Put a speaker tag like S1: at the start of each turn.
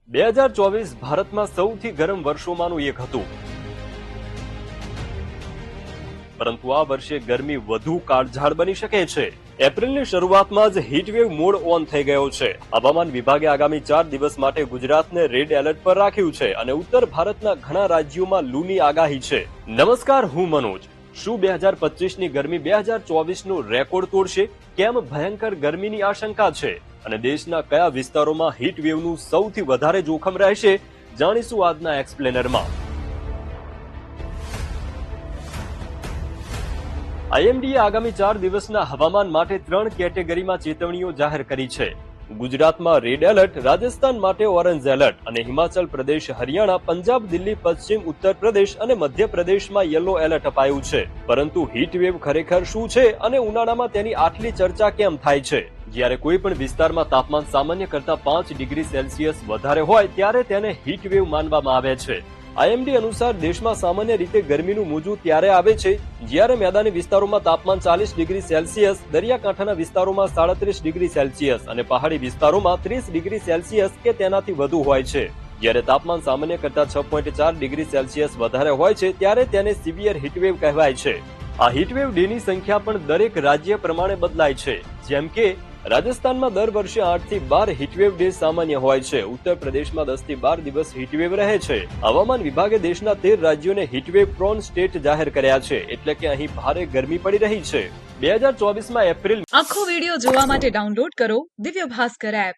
S1: 2024 ભારતમાં સૌથી ગરમ વર્ષોમાંનું એક હતું, પરંતુ આ વર્ષે ગરમી વધુ કાળઝાળ બની શકે છે. એપ્રિલની શરૂઆતમાં જ હીટવેવ મોડ ઓન થઈ ગયો છે. હવામાન વિભાગે આગામી 4 દિવસ માટે ગુજરાતને રેડ એલર્ટ પર રાખ્યું છે અને ઉત્તર ભારતના ઘણા રાજ્યોમાં લૂની આગાહી છે. નમસ્કાર, હું મનોજ. શું 2025ની ગરમી 2024નું રેકોર્ડ તોડશે? કેમ ભયંકર ગરમીની આશંકા છે અને દેશના કયા વિસ્તારોમાં હીટવેવનું સૌથી વધારે જોખમ રહેશે, જાણીશું આજના એક્સપ્લેનરમાં. આઈએમડીએ આગામી 4 દિવસના હવામાન માટે 3 કેટેગરીમાં ચેતવણીઓ જાહેર કરી છે. ગુજરાતમાં રેડ એલર્ટ, રાજસ્થાન માટે ઓરેન્જ એલર્ટ અને હિમાચલ પ્રદેશ, હરિયાણા, પંજાબ, દિલ્હી, પશ્ચિમ ઉત્તર પ્રદેશ અને મધ્યપ્રદેશમાં યલો એલર્ટ અપાયું છે. પરંતુ હીટવેવ ખરેખર શું છે અને ઉનાળામાં તેની આટલી ચર્ચા કેમ થાય છે? જ્યારે કોઈ પણ વિસ્તારમાં તાપમાન સામાન્ય કરતા 5 ડિગ્રી સેલ્સિયસ વધારે હોય ત્યારે તેને હીટવેવ માનવામાં આવે છે. આઈએમડી અનુસાર દેશમાં સામાન્ય રીતે ગરમીનું મોજું ત્યારે આવે છે જ્યારે મેદાની વિસ્તારોમાં તાપમાન 40 ડિગ્રી સેલ્સિયસ, દરિયાકાંઠાના વિસ્તારોમાં 37 ડિગ્રી સેલ્સિયસ અને પહાડી વિસ્તારોમાં 30 ડિગ્રી સેલ્સિયસ કે તેનાથી વધુ હોય છે. જ્યારે તાપમાન સામાન્ય કરતા 6.4 ડિગ્રી સેલ્સિયસ વધારે હોય છે ત્યારે તેને સિવિયર હીટવેવ કહેવાય છે. આ હીટવેવ ડેની સંખ્યા પણ દરેક રાજ્ય પ્રમાણે બદલાય છે. જેમ કે રાજસ્થાનમાં દર વર્ષે 8 થી 12 હીટવેવ ડે સામાન્ય હોય છે. ઉત્તર પ્રદેશમાં 10 થી 12 દિવસ હીટવેવ રહે છે. હવામાન વિભાગે દેશના 13 રાજ્યોને હીટવેવ પ્રોન સ્ટેટ જાહેર કર્યા છે, એટલે કે અહીં ભારે ગરમી પડી રહી છે. 2024માં એપ્રિલ
S2: આખો વિડિયો જોવા માટે ડાઉનલોડ કરો દિવ્ય ભાસ્કર એપ.